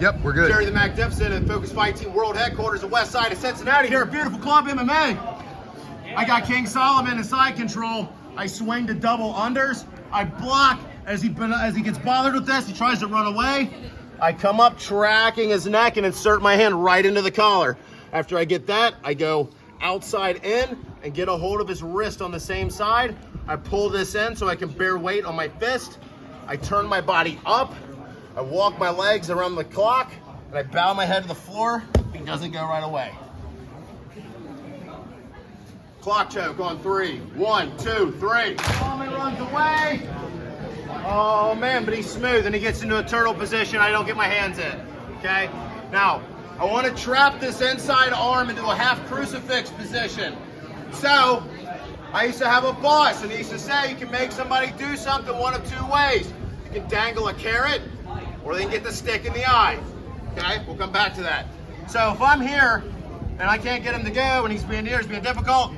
Yep, we're good. Jerry the Magnificent at Focus Fight Team World Headquarters, the west side of Cincinnati here at beautiful Club MMA. I got King Solomon in side control. I swing to double unders. I block as he gets bothered with this. He tries to run away. I come up tracking his neck and insert my hand right into the collar. After I get that, I go outside in and get a hold of his wrist on the same side. I pull this in so I can bear weight on my fist. I turn my body up. I walk my legs around the clock, and I bow my head to the floor. He doesn't go right away. Clock choke on 3. 1, 2, 3. Solomon runs away. Oh man, but he's smooth, and he gets into a turtle position. I don't get my hands in, okay? Now, I want to trap this inside arm into a half crucifix position. So, I used to have a boss, and he used to say you can make somebody do something one of two ways. You can dangle a carrot, or they can get the stick in the eye. Okay, we'll come back to that. So if I'm here and I can't get him to go and he's being near, he's being difficult,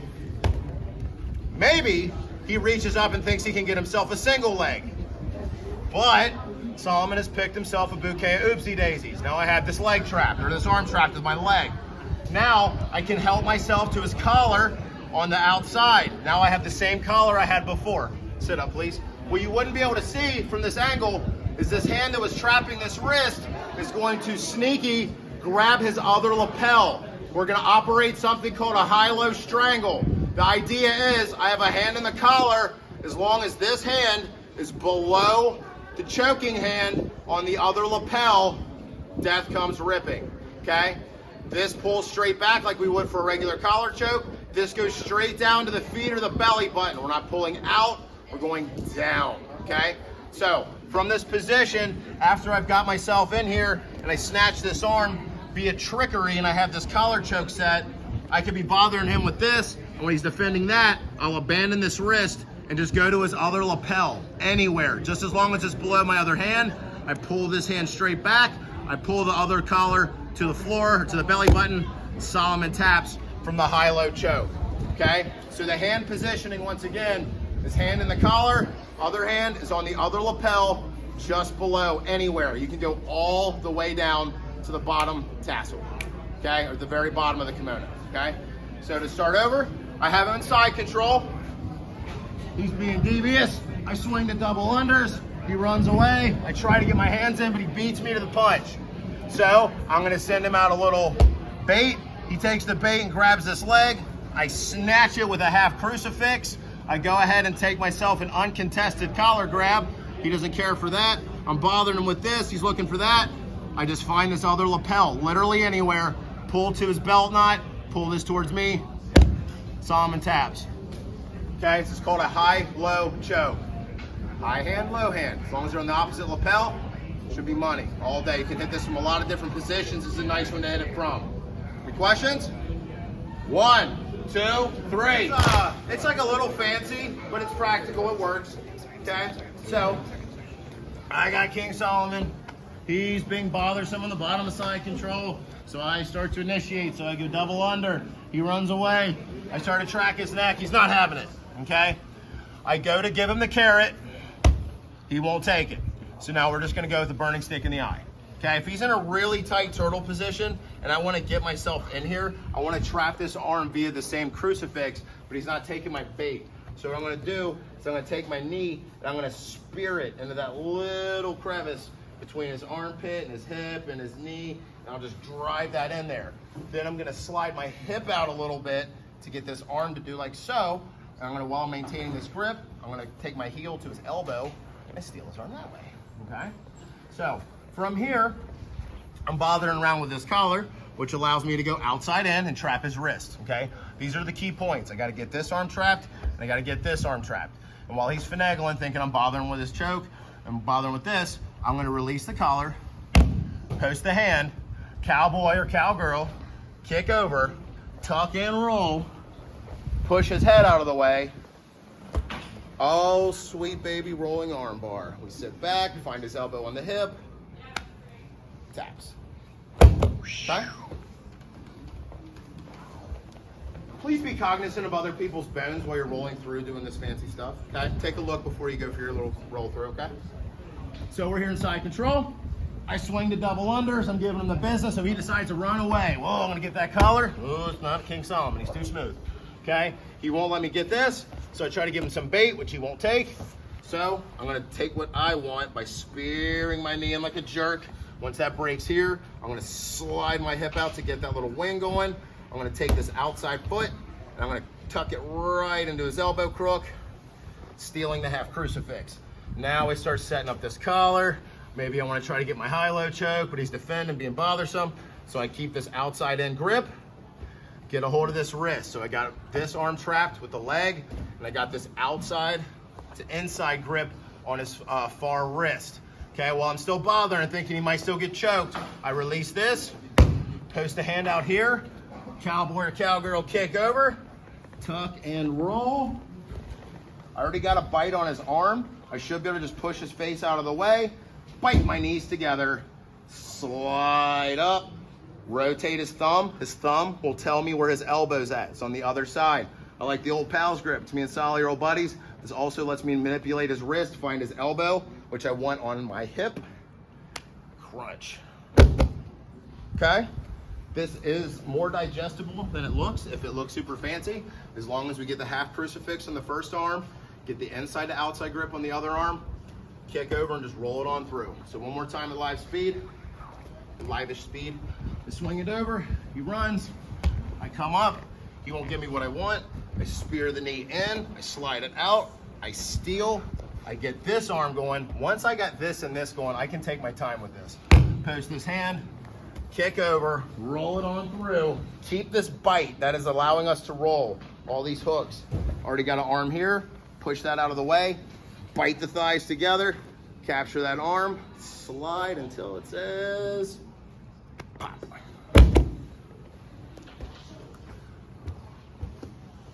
maybe he reaches up and thinks he can get himself a single leg. But Solomon has picked himself a bouquet of oopsie daisies. Now I have this leg trapped, or this arm trapped with my leg. Now I can help myself to his collar on the outside. Now I have the same collar I had before. Sit up, please. What you wouldn't be able to see from this angle is this hand that was trapping this wrist is going to sneaky grab his other lapel. We're going to operate something called a high-low strangle. The idea is I have a hand in the collar. As long as this hand is below the choking hand on the other lapel, death comes ripping, okay? This pulls straight back like we would for a regular collar choke. This goes straight down to the feet or the belly button. We're not pulling out, we're going down, okay? So from this position, after I've got myself in here and I snatch this arm via trickery and I have this collar choke set, I could be bothering him with this, and when he's defending that, I'll abandon this wrist and just go to his other lapel, anywhere. Just as long as it's below my other hand, I pull this hand straight back, I pull the other collar to the floor, to the belly button, Solomon taps from the high-low choke, okay? So the hand positioning, once again, is hand in the collar, other hand is on the other lapel, just below, anywhere. You can go all the way down to the bottom tassel, okay? Or the very bottom of the kimono, okay? So to start over, I have him in side control. He's being devious. I swing to double unders. He runs away. I try to get my hands in, but he beats me to the punch. So I'm gonna send him out a little bait. He takes the bait and grabs this leg. I snatch it with a half crucifix. I go ahead and take myself an uncontested collar grab. He doesn't care for that. I'm bothering him with this. He's looking for that. I just find this other lapel, literally anywhere, pull to his belt knot, pull this towards me, Solomon taps. Okay, this is called a high-low choke. High hand, low hand. As long as they're on the opposite lapel, should be money all day. You can hit this from a lot of different positions. This is a nice one to hit it from. Any questions? 1, 2, 3. It's like a little fancy, but it's practical, it works, okay? So, I got King Solomon. He's being bothersome on the bottom of side control, so I start to initiate, so I go double under. He runs away. I start to track his neck. He's not having it, okay? I go to give him the carrot. He won't take it. So now we're just gonna go with the burning stick in the eye. Okay, if he's in a really tight turtle position and I wanna get myself in here, I wanna trap this arm via the same crucifix, but he's not taking my bait. So what I'm gonna do is I'm gonna take my knee and I'm gonna spear it into that little crevice between his armpit and his hip and his knee, and I'll just drive that in there. Then I'm gonna slide my hip out a little bit to get this arm to do like so, and I'm gonna, while maintaining this grip, I'm gonna take my heel to his elbow and I steal his arm that way, okay? So, from here, I'm bothering around with this collar, which allows me to go outside in and trap his wrist, okay? These are the key points. I gotta get this arm trapped, and I gotta get this arm trapped. And while he's finagling, thinking I'm bothering with his choke, and bothering with this, I'm gonna release the collar, post the hand, cowboy or cowgirl, kick over, tuck and roll, push his head out of the way. Oh, sweet baby rolling armbar. We sit back, find his elbow on the hip, taps. Okay? Please be cognizant of other people's bones while you're rolling through doing this fancy stuff, okay? Take a look before you go for your little roll through, okay? So we're here in side control. I swing the double unders. I'm giving him the business. So he decides to run away. Whoa, I'm gonna get that collar. Oh, it's not King Solomon. He's too smooth. Okay, he won't let me get this. So I try to give him some bait, which he won't take. So I'm gonna take what I want by spearing my knee in like a jerk. Once that breaks here, I'm gonna slide my hip out to get that little wing going. I'm gonna take this outside foot and I'm gonna tuck it right into his elbow crook, stealing the half crucifix. Now we start setting up this collar. Maybe I wanna try to get my high-low choke, but he's defending, being bothersome. So I keep this outside in grip, get a hold of this wrist. So I got this arm trapped with the leg, and I got this outside to inside grip on his far wrist. Okay, while I'm still bothering and thinking he might still get choked, I release this, post a hand out here, cowboy or cowgirl kick over, tuck and roll. I already got a bite on his arm. I should be able to just push his face out of the way, bite my knees together, slide up, rotate his thumb. His thumb will tell me where his elbow's at. It's on the other side. I like the old pals grip. To me and Solly are old buddies. This also lets me manipulate his wrist, find his elbow, which I want on my hip. Crunch. Okay? This is more digestible than it looks if it looks super fancy. As long as we get the half crucifix on the first arm, get the inside to outside grip on the other arm, kick over and just roll it on through. So one more time at live speed, live-ish speed. I swing it over, he runs, I come up, he won't give me what I want. I spear the knee in, I slide it out, I steal, I get this arm going. Once I got this and this going, I can take my time with this. Post this hand, kick over, roll it on through. Keep this bite, that is allowing us to roll all these hooks. Already got an arm here, push that out of the way, bite the thighs together, capture that arm, slide until it says pop.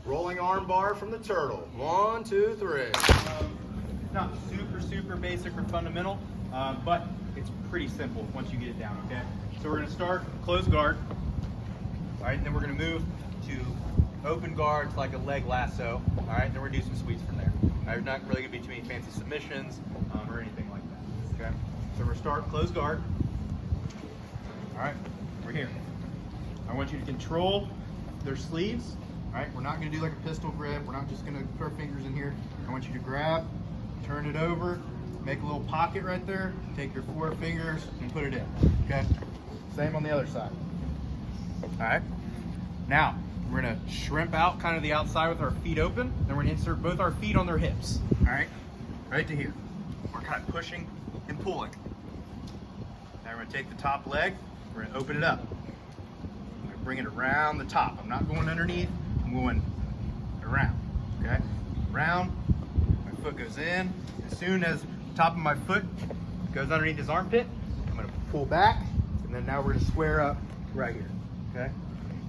Rolling arm bar from the turtle. 1, 2, 3. Not super basic or fundamental, but it's pretty simple once you get it down, okay? So we're gonna start closed guard, all right? And then we're gonna move to open guards like a leg lasso, all right? Then we're gonna do some sweeps from there. All right, there's not really gonna be too many fancy submissions or anything like that, okay? So we're gonna start closed guard. All right, we're here. I want you to control their sleeves. All right, we're not gonna do like a pistol grip. We're not just gonna put our fingers in here. I want you to grab, turn it over, make a little pocket right there, take your 4 fingers and put it in, okay? Same on the other side. All right, now we're gonna shrimp out kind of the outside with our feet open, then we're gonna insert both our feet on their hips, all right? Right to here. We're kind of pushing and pulling. Now we're gonna take the top leg, we're gonna open it up. I'm gonna bring it around the top. I'm not going underneath, I'm going around, okay? Around, my foot goes in. As soon as the top of my foot goes underneath his armpit, I'm gonna pull back, and then now we're gonna square up right here, okay?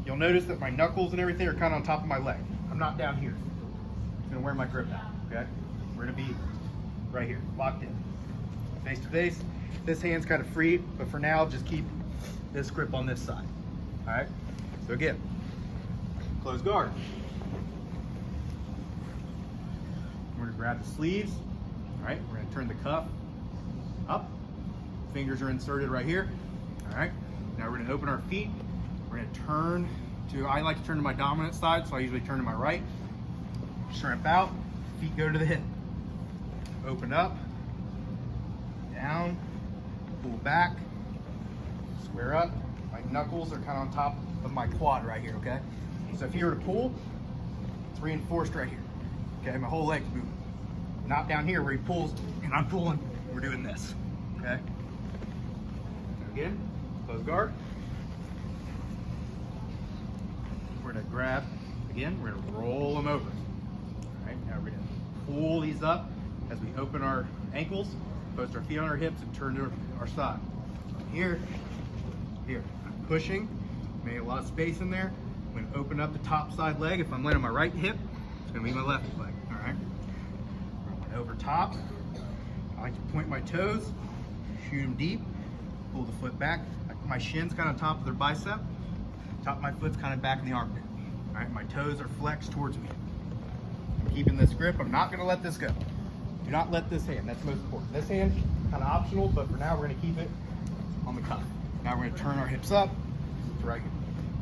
You'll notice that my knuckles and everything are kind of on top of my leg. I'm not down here. I'm gonna wear my grip out, okay? We're gonna be right here, locked in. Face to face. This hand's kind of free, but for now, just keep this grip on this side, all right? So again, close guard. We're gonna grab the sleeves, all right? We're gonna turn the cuff up. Fingers are inserted right here, all right? Now we're gonna open our feet. We're gonna turn to, I like to turn to my dominant side, so I usually turn to my right. Shrimp out, feet go to the hip. Open up, down, pull back, square up. My knuckles are kind of on top of my quad right here, okay? So if you were to pull, it's reinforced right here. Okay, my whole leg's moving. Not down here where he pulls and I'm pulling, we're doing this, okay? Again, close guard. We're gonna grab, again, we're gonna roll them over. All right, now we're gonna pull these up as we open our ankles, post our feet on our hips and turn to our side. Here, here, I'm pushing, made a lot of space in there. I'm gonna open up the top side leg. If I'm laying on my right hip, it's gonna be my left leg, all right? Rolling over top. I like to point my toes, shoot them deep, pull the foot back. My shin's kind of on top of their bicep. Top of my foot's kind of back in the armpit. All right, my toes are flexed towards me. I'm keeping this grip. I'm not gonna let this go. Do not let this hand, that's most important. This hand, kind of optional, but for now we're gonna keep it on the cuff. Now we're gonna turn our hips up. It's right here.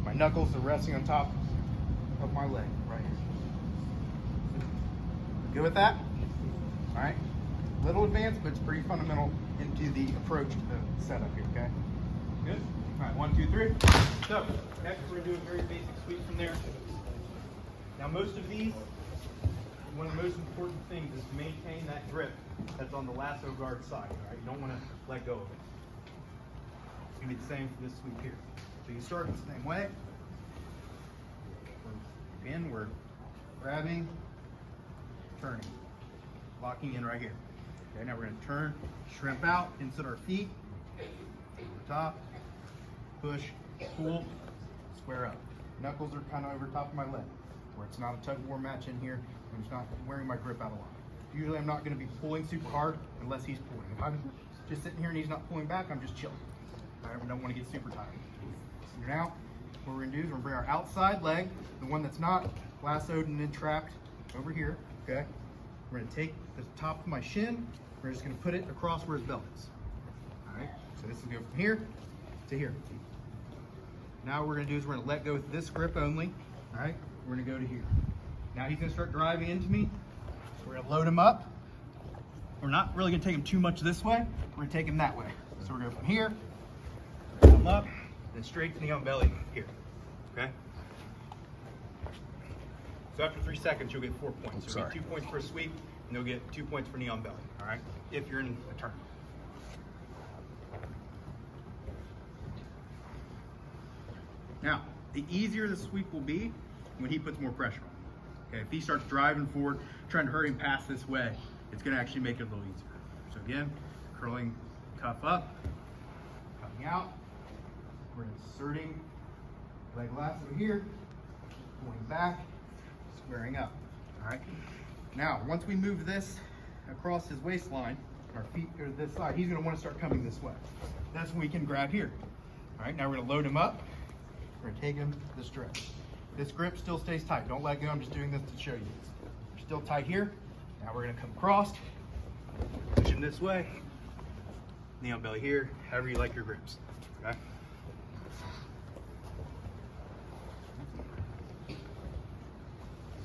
My knuckles are resting on top of my leg, right here. Good with that? All right. Little advanced, but it's pretty fundamental into the approach to the setup here, okay? Good? All right, 1, 2, 3. So, next we're gonna do a very basic sweep from there. Now most of these, one of the most important things is to maintain that grip that's on the lasso guard side, all right? You don't wanna let go of it. It's gonna be the same for this sweep here. So you start the same way. Again, we're grabbing, turning, locking in right here. Okay, now we're gonna turn, shrimp out, inside our feet, over top, push, pull, square up. Knuckles are kind of over top of my leg, where it's not a tug of war match in here. I'm just not wearing my grip out a lot. Usually I'm not gonna be pulling super hard unless he's pulling. If I'm just sitting here and he's not pulling back, I'm just chilling. All right, we don't wanna get super tired. So now, what we're gonna do is we're gonna bring our outside leg, the one that's not lassoed and then trapped, over here, okay? We're gonna take the top of my shin, we're just gonna put it across where his belt is. All right, so this will go from here to here. Now what we're gonna do is we're gonna let go with this grip only, all right? We're gonna go to here. Now he's gonna start driving into me. So we're gonna load him up. We're not really gonna take him too much this way. We're gonna take him that way. So we're gonna go from here, pull him up, then straight to knee on belly here, okay? So after 3 seconds, you'll get 4 points. You'll get 2 points for a sweep, and you'll get 2 points for knee on belly, all right? If you're in a turn. Now, the easier the sweep will be when he puts more pressure on. Okay, if he starts driving forward, trying to hurry him past this way, it's gonna actually make it a little easier. So again, curling cuff up, coming out, we're inserting leg lasso here, pulling back, squaring up, all right? Now, once we move this across his waistline, our feet go to this side, he's gonna wanna start coming this way. That's when we can grab here. All right, now we're gonna load him up. We're gonna take him this direction. This grip still stays tight. Don't let go, I'm just doing this to show you. We're still tight here. Now we're gonna come across, push him this way, knee on belly here, however you like your grips, okay?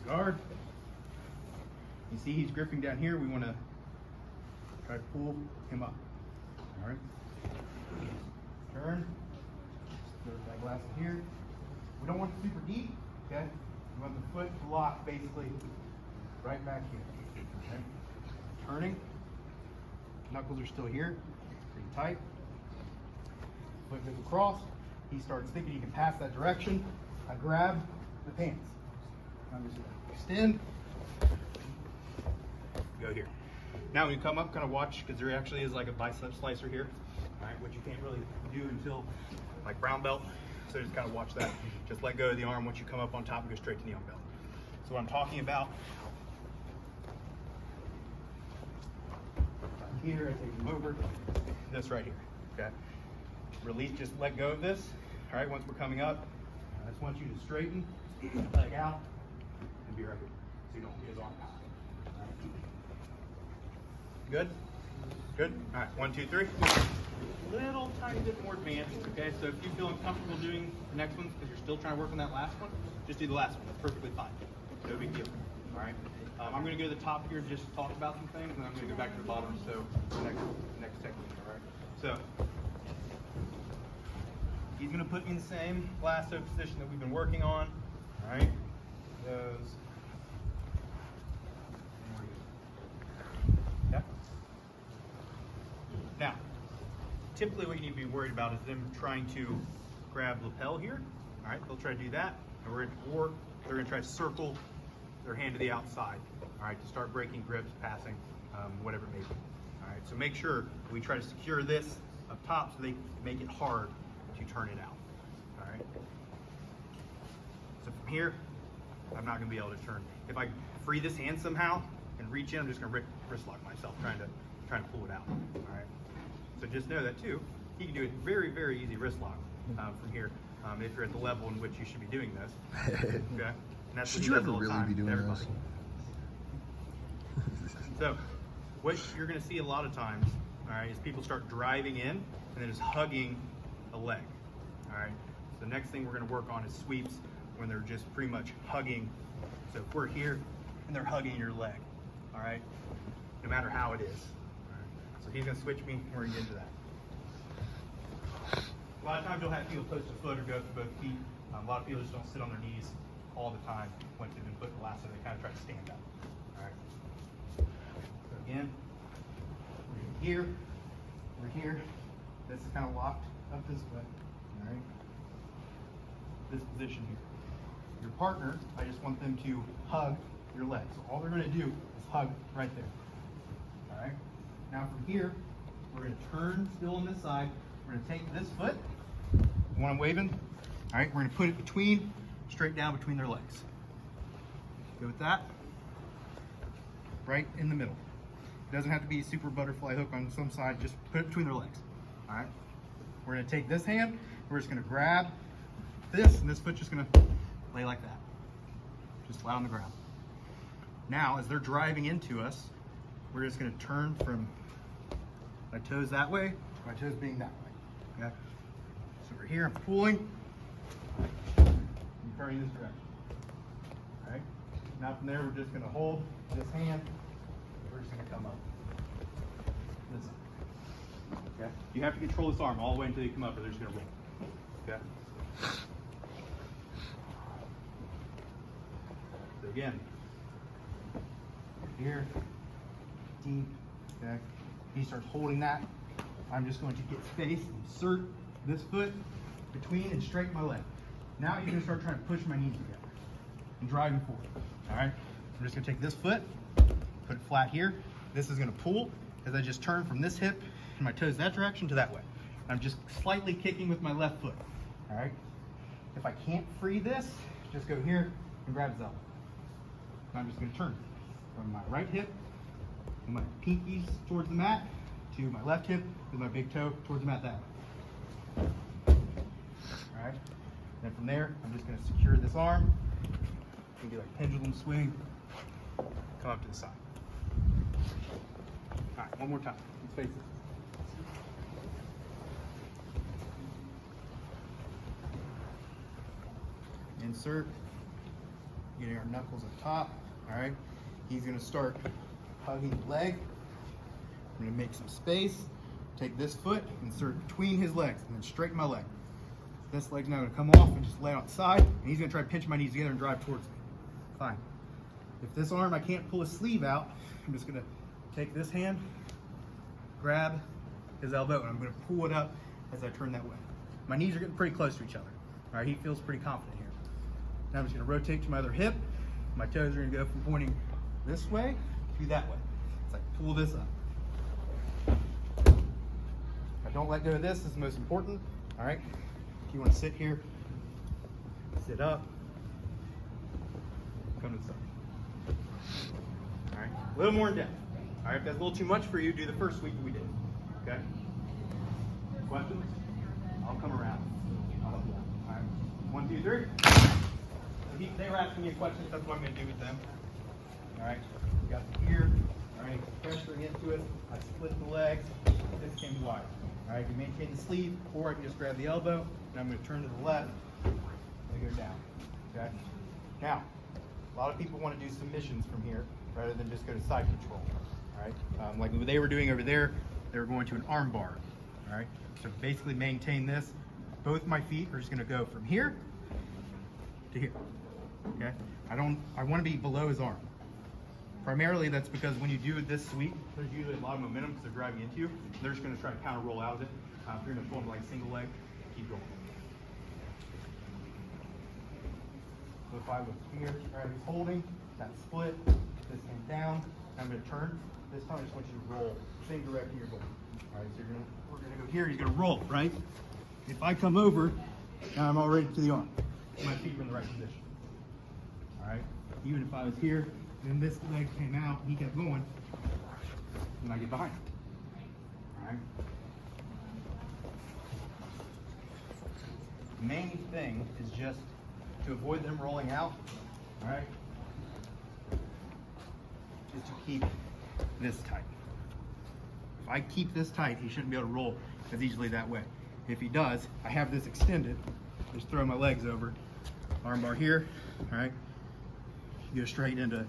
Guard. You see he's gripping down here. We want to try to pull him up. All right. Turn. Throw that glass in here. We don't want it super deep. Okay. We want the foot to lock basically right back here. Okay. Turning. Knuckles are still here. Pretty tight. Foot goes across. He starts thinking he can pass that direction. I grab the pants. I'm just gonna extend, go here. Now when you come up, kind of watch, because there actually is like a bicep slicer here, all right, which you can't really do until like brown belt. So just kind of watch that. Just let go of the arm once you come up on top and go straight to knee on belly. So what I'm talking about, here, I take him over, this right here, okay? Release, just let go of this, all right, once we're coming up. I just want you to straighten, leg out, and be right here, so you don't get his arm out. Good? Good? All right, 1, 2, 3. Little tiny bit more advanced, okay? So if you feel uncomfortable doing the next one because you're still trying to work on that last one, just do the last one. That's perfectly fine. No big deal. All right? I'm going to go to the top here and just talk about some things, and I'm going to go back to the bottom, so next technique, all right? So he's going to put me in the same lasso position that we've been working on, all right? Goes. Okay. Now, typically what you need to be worried about is them trying to grab lapel here. All right, they'll try to do that, or they're going to try to circle their hand to the outside. All right, to start breaking grips, passing, whatever it may be. All right, so make sure we try to secure this up top so they make it hard to turn it out. All right. So from here, I'm not going to be able to turn. If I free this hand somehow and reach in, I'm just going to wrist lock myself, trying to pull it out. All right. So just know that too. You can do a very, very easy wrist lock from here if you're at the level in which you should be doing this. Okay. And that's should you ever really be doing this? So what you're going to see a lot of times, all right, is people start driving in and then just hugging a leg. All right. So the next thing we're going to work on is sweeps when they're just pretty much hugging. So if we're here and they're hugging your leg, all right, no matter how it is. All right. So he's going to switch me, and we're going to get into that. A lot of times you'll have people post a foot or go through both feet. A lot of people just don't sit on their knees all the time once they've been put in the lasso. They kind of try to stand up. All right. So again, we're here, we're here. This is kind of locked up this way. All right. This position here. Your partner, I just want them to hug your legs. So all they're going to do is hug right there. All right. Now from here, we're going to turn still on this side. We're going to take this foot, the one I'm waving. All right. We're going to put it between, straight down between their legs. Go with that. Right in the middle. It doesn't have to be a super butterfly hook on some side. Just put it between their legs. All right. We're going to take this hand. We're just going to grab this, and this foot just going to lay like that. Just flat on the ground. Now, as they're driving into us, we're just going to turn from my toes that way, my toes being that way. Okay. So we're here. I'm pulling. I'm turning this direction. All right. Now from there, we're just going to hold this hand. We're just going to come up. This up. Okay. You have to control this arm all the way until you come up, or they're just going to roll. Okay. So again, here, deep. Okay. He starts holding that. I'm just going to get space, insert this foot between and straighten my leg. Now you're going to start trying to push my knees together and driving forward. All right. I'm just going to take this foot, put it flat here. This is going to pull as I just turn from this hip and my toes that direction to that way. I'm just slightly kicking with my left foot. All right. If I can't free this, just go here and grab his elbow. And I'm just going to turn from my right hip with my pinkies towards the mat to my left hip with my big toe towards the mat that way. All right. Then from there, I'm just going to secure this arm and do like pendulum swing, come up to the side. All right, one more time. Let's face it. Insert, getting our knuckles up top. All right, he's going to start hugging the leg. I'm going to make some space, take this foot, insert between his legs, and then straighten my leg. This leg's now going to come off and just lay on its side, and he's going to try to pinch my knees together and drive towards me. Fine. If this arm, I can't pull his sleeve out, I'm just going to take this hand, grab his elbow, and I'm going to pull it up as I turn that way. My knees are getting pretty close to each other. All right, he feels pretty confident here. Now I'm just going to rotate to my other hip. My toes are going to go from pointing this way to that way. It's like pull this up. Now don't let go of this. This is the most important. All right. If you want to sit here, sit up, come to the side. All right. A little more in depth. All right. If that's a little too much for you, do the first sweep that we did. Okay. Questions? I'll come around. I'll help you out. All right. 1, 2, 3. They were asking me a question, that's what I'm going to do with them. All right, we got the gear. All right, pressuring into it. I split the legs. This came wide. All right, you can maintain the sleeve, or I can just grab the elbow, and I'm going to turn to the left and go down. Okay. Now, a lot of people want to do submissions from here rather than just go to side control. All right, like what they were doing over there, they were going to an armbar. All right, so basically maintain this. Both my feet are just going to go from here to here. Okay, I want to be below his arm. Primarily that's because when you do this sweep, there's usually a lot of momentum because they're driving into you. They're just going to try to counter roll out of it. Pretty much going like single leg, keep rolling. So if I was here, right, he's holding, that split, this hand down, I'm going to turn. This time I just want you to roll, same direction you're going. All right, so we're going to go here, he's going to roll, right? If I come over, now I'm already to the arm. My feet are in the right position. All right, even if I was here, and this leg came out, he kept going, and I get behind him. All right. The main thing is just to avoid them rolling out. All right, is to keep this tight. If I keep this tight, he shouldn't be able to roll as easily that way. If he does, I have this extended. Just throw my legs over, armbar here, all right? Go straight into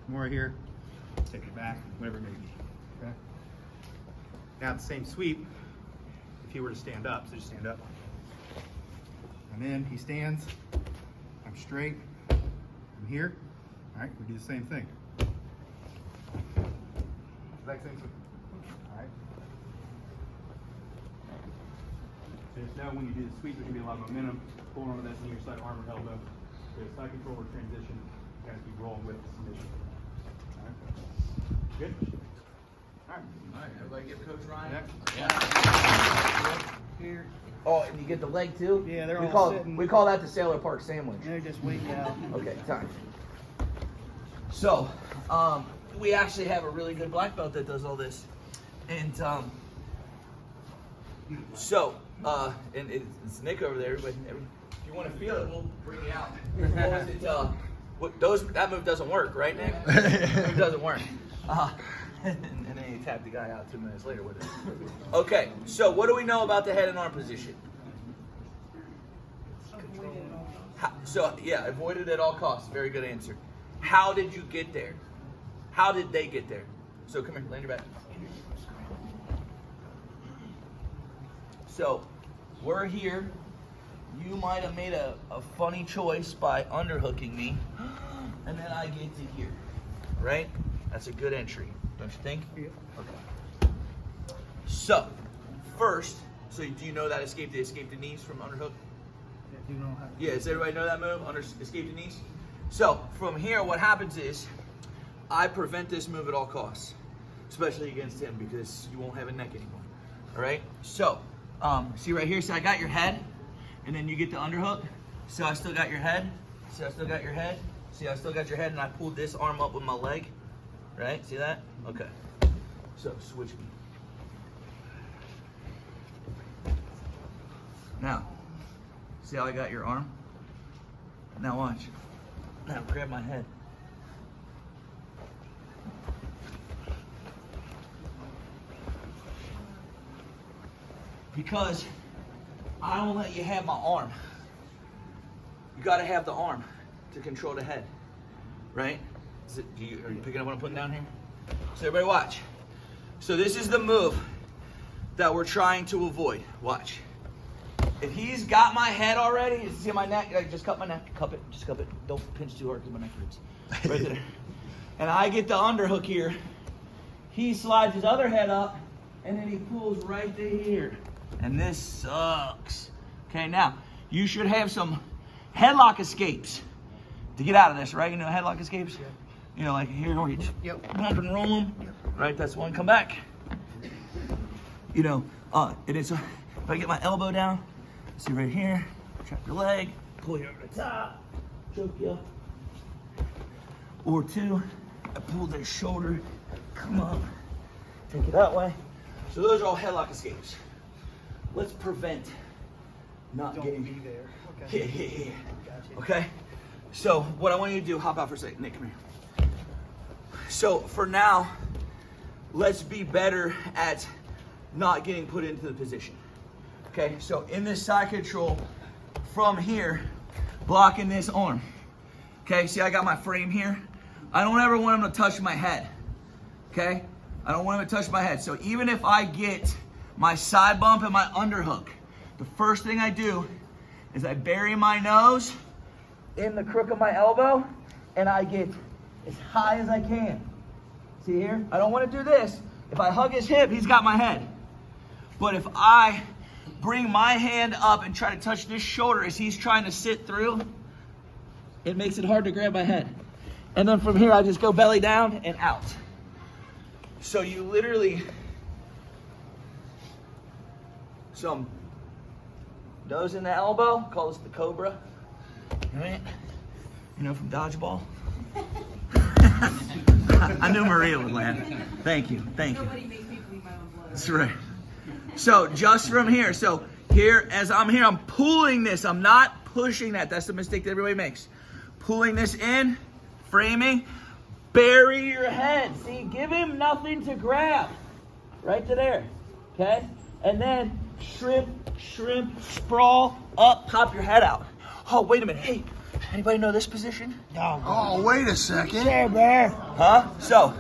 more here, take it back, whatever it may be, okay? Now the same sweep, if he were to stand up, so just stand up. And then he stands, I'm straight, I'm here, all right? We do the same thing. Exact same sweep, all right? So just know when you do the sweep, there's gonna be a lot of momentum, pulling onto that near side arm or elbow. So side control or transition, you guys keep rolling with the submission. All right? Good? All right. All right, everybody give Coach Ryan. Next. Yeah. Here. Oh, and you get the leg too? Yeah, they're we all call sitting. We call that the Sailor Park sandwich. They're just waiting out. Okay, time. So, we actually have a really good black belt that does all this. And, and it's Nick over there, but if you want to feel it, we'll bring you out. What was it, that move doesn't work, right, Nick? It doesn't work. And then he tapped the guy out 2 minutes later with it. Okay, so what do we know about the head and arm position? So, yeah, avoid it at all costs. Very good answer. How did you get there? How did they get there? So come here, land your back. So, we're here. You might have made a funny choice by underhooking me, and then I get to here, right? That's a good entry, don't you think? Yeah. Okay. So, first, do you know that escape the knees from underhook? You don't have to. Yeah, does everybody know that move? Escape the knees? So, from here, what happens is, I prevent this move at all costs, especially against him, because you won't have a neck anymore, all right? So, see right here, so I got your head, and then you get the underhook. So I still got your head, so I still got your head, see I still got your head, and I pulled this arm up with my leg, right? See that? Okay. So, switch me. Now, see how I got your arm? Now watch. Now grab my head. Because I don't let you have my arm. You gotta have the arm to control the head, right? Are you picking up what I'm putting down here? So everybody watch. So this is the move that we're trying to avoid. Watch. If he's got my head already, you see my neck? Like, just cut my neck, cup it, just cup it. Don't pinch too hard because my neck hurts. Right there. And I get the underhook here. He slides his other head up, and then he pulls right to here. And this sucks. Okay, now, you should have some headlock escapes to get out of this, right? You know headlock escapes? Yeah. You know, like here, where you just Yep. knock and roll them. Yep. Right, that's one. Come back. You know, and it's, if I get my elbow down, see right here, trap your leg, pull you over the top, choke you. Or two, I pull their shoulder, come up, take it that way. So those are all headlock escapes. Let's prevent not Don't getting be there. Okay. Yeah. Gotcha. Okay? So what I want you to do, hop out for a second. Nick, come here. So for now, let's be better at not getting put into the position. Okay, so in this side control, from here, blocking this arm. Okay, see I got my frame here? I don't ever want him to touch my head. Okay? I don't want him to touch my head. So even if I get my side bump and my underhook, the first thing I do is I bury my nose in the crook of my elbow and I get as high as I can. See here? I don't want to do this. If I hug his hip, he's got my head. But if I bring my hand up and try to touch this shoulder as he's trying to sit through, it makes it hard to grab my head. And then from here, I just go belly down and out. So you literally, some nose in the elbow, call this the cobra, right? You know, from dodgeball. I knew Maria would laugh. Thank you, thank you. Nobody makes me bleed my own blood. That's right. So just from here, so here, as I'm here, I'm pulling this. I'm not pushing that. That's the mistake that everybody makes. Pulling this in, framing, bury your head. See, give him nothing to grab. right to there, okay? And then shrimp, sprawl up, pop your head out. Oh, wait a minute, hey, anybody know this position? Oh, wait a second. Yeah, man. Huh? So,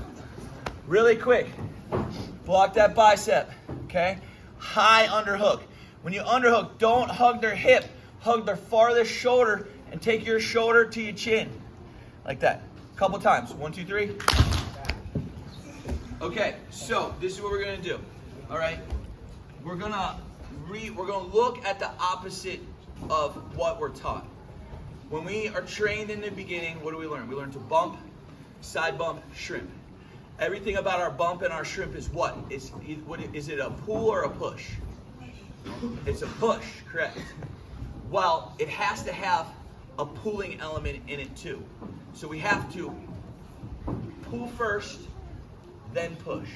really quick, block that bicep, okay? High underhook. When you underhook, don't hug their hip, hug their farthest shoulder and take your shoulder to your chin. Like that. A couple times. 1, 2, 3. Okay, so this is what we're gonna do. All right? We're gonna look at the opposite of what we're taught. When we are trained in the beginning, what do we learn? We learn to bump, side bump, shrimp. Everything about our bump and our shrimp is what? Is it a pull or a push? It's a push, correct. Well, it has to have a pulling element in it too. So we have to pull first, then push.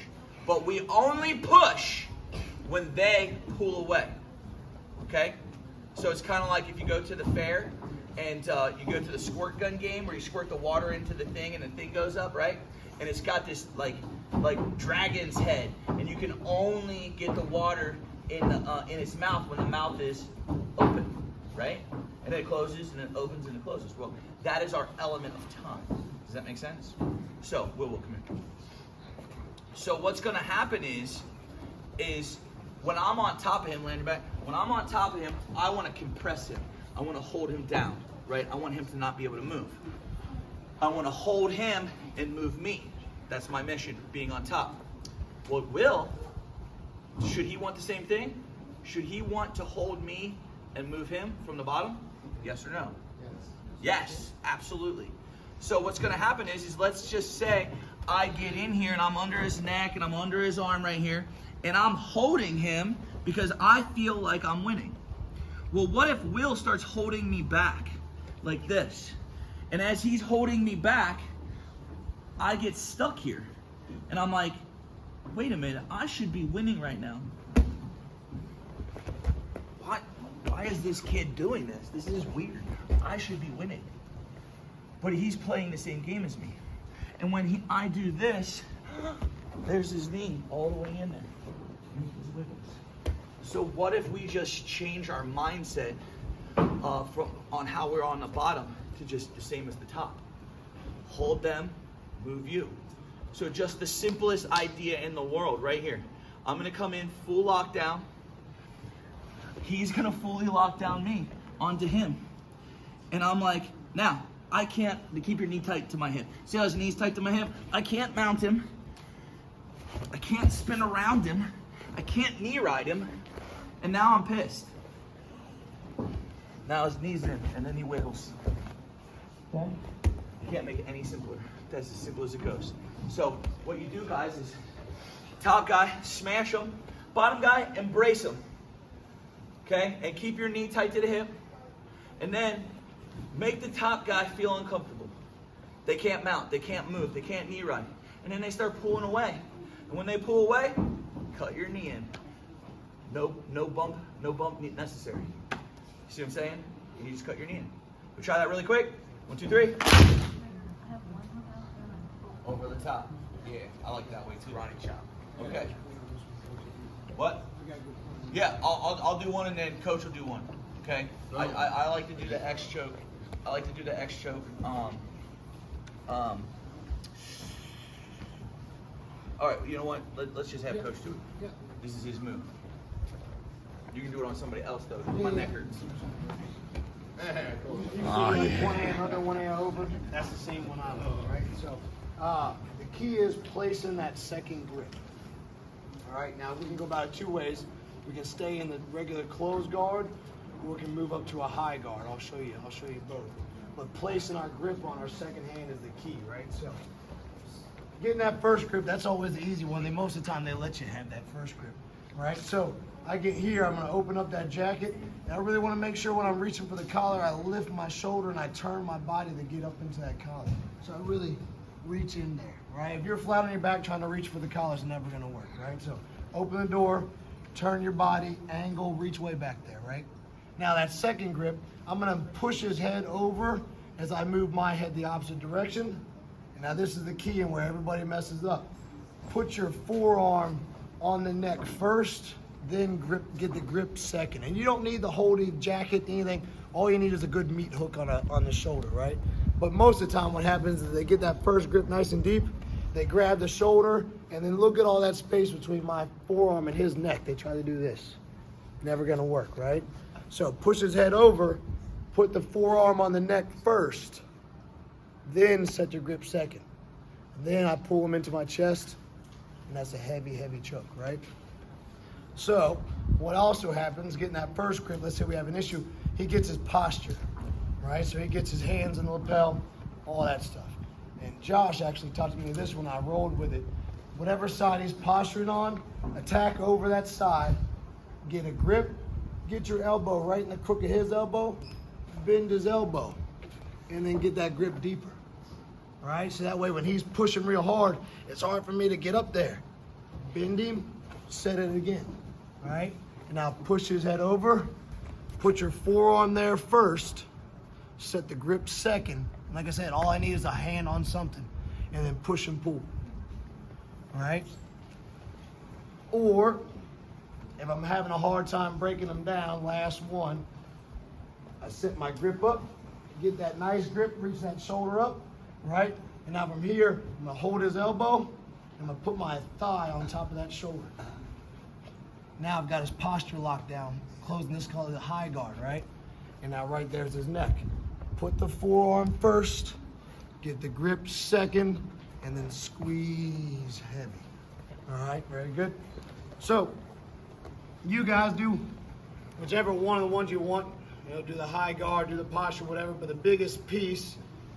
But we only push when they pull away, okay? So it's kind of like if you go to the fair and you go to the squirt gun game where you squirt the water into the thing and the thing goes up, right? And it's got this like dragon's head, and you can only get the water in its mouth when the mouth is open, right? And then it closes, and it opens, and it closes. Well, that is our element of time. Does that make sense? So, Will, come here. So what's going to happen is when I'm on top of him, land your back, when I'm on top of him, I want to compress him. I want to hold him down, right? I want him to not be able to move. I want to hold him and move me. That's my mission, being on top. Well, Will, should he want the same thing? Should he want to hold me and move him from the bottom? Yes or no? Yes, absolutely. So what's going to happen is let's just say I get in here and I'm under his neck and I'm under his arm right here and I'm holding him because I feel like I'm winning. Well, what if Will starts holding me back like this? And as he's holding me back, I get stuck here. And I'm like, wait a minute, I should be winning right now. Why is this kid doing this? This is weird. I should be winning. But he's playing the same game as me. And when I do this, there's his knee all the way in there. So what if we just change our mindset on how we're on the bottom to just the same as the top? Hold them, move you. So just the simplest idea in the world right here. I'm gonna come in full lockdown. He's gonna fully lock down me onto him. And I'm like, now, I can't, to keep your knee tight to my hip. See how his knee's tight to my hip? I can't mount him. I can't spin around him. I can't knee ride him. And now I'm pissed. Now his knee's in, and then he wiggles. Okay? You can't make it any simpler. That's as simple as it goes. So what you do, guys, is top guy, smash him. Bottom guy, embrace him. Okay? And keep your knee tight to the hip. And then make the top guy feel uncomfortable. They can't mount, they can't move, they can't knee ride. And then they start pulling away. And when they pull away, cut your knee in. No bump necessary. You see what I'm saying? You just cut your knee in. We'll try that really quick. 1, 2, 3. Over the top. Yeah, I like that way too. Ronnie chop. Okay. What? Yeah, I'll do one and then coach will do one. Okay. I like to do the X choke. I like to do the X choke. All right. You know what? Let's just have coach do it. Yeah. This is his move. You can do it on somebody else though. My neck hurts. One hand under, one hand over. That's the same one I love, right? So the key is placing that second grip. All right, now we can go about it two ways. We can stay in the regular closed guard, or we can move up to a high guard. I'll show you both. But placing our grip on our second hand is the key, right? So getting that first grip, that's always the easy one. Most of the time they let you have that first grip, right? So I get here, I'm gonna open up that jacket, and I really wanna make sure when I'm reaching for the collar, I lift my shoulder and I turn my body to get up into that collar. So I really reach in there, right? If you're flat on your back trying to reach for the collar, it's never gonna work, right? So open the door, turn your body, angle, reach way back there, right? Now that second grip, I'm gonna push his head over as I move my head the opposite direction. And now this is the key and where everybody messes up. Put your forearm on the neck first, then get the grip second. And you don't need the holding jacket, anything. All you need is a good meat hook on the shoulder, right? But most of the time what happens is they get that first grip nice and deep, they grab the shoulder, and then look at all that space between my forearm and his neck. They try to do this. Never gonna work, right? So push his head over, put the forearm on the neck first, then set your grip second. Then I pull him into my chest, and that's a heavy, heavy choke, right? So what also happens, getting that first grip, let's say we have an issue, he gets his posture, right? So he gets his hands in the lapel, all that stuff. And Josh actually taught me this when I rolled with it. Whatever side he's posturing on, attack over that side, get a grip, get your elbow right in the crook of his elbow, bend his elbow, and then get that grip deeper. All right, so that way when he's pushing real hard, it's hard for me to get up there. Bend him, set it again, all right? And now push his head over, put your forearm there first, set the grip second. Like I said, all I need is a hand on something, and then push and pull, all right? Or, if I'm having a hard time breaking them down, last one, I set my grip up, get that nice grip, reach that shoulder up, right? And now from here, I'm gonna hold his elbow, I'm gonna put my thigh on top of that shoulder. Now I've got his posture locked down, closing this called the high guard, right? And now right there's his neck. Put the forearm first, get the grip second, and then squeeze heavy. All right, very good. So, you guys do whichever one of the ones you want. You know, do the high guard, do the posture, whatever, but the biggest piece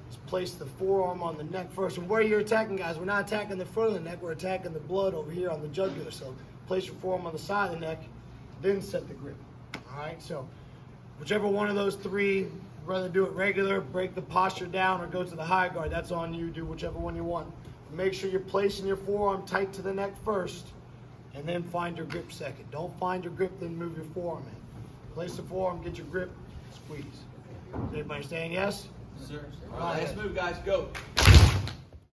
is place the forearm on the neck first. And where you're attacking, guys, we're not attacking the front of the neck, we're attacking the blood over here on the jugular. So place your forearm on the side of the neck, then set the grip. All right, so whichever one of those three, rather do it regular, break the posture down, or go to the high guard, that's on you. Do whichever one you want. Make sure you're placing your forearm tight to the neck first, and then find your grip second. Don't find your grip, then move your forearm in. Place the forearm, get your grip, squeeze. Is everybody saying yes? Sir. All right, let's move, guys. Go.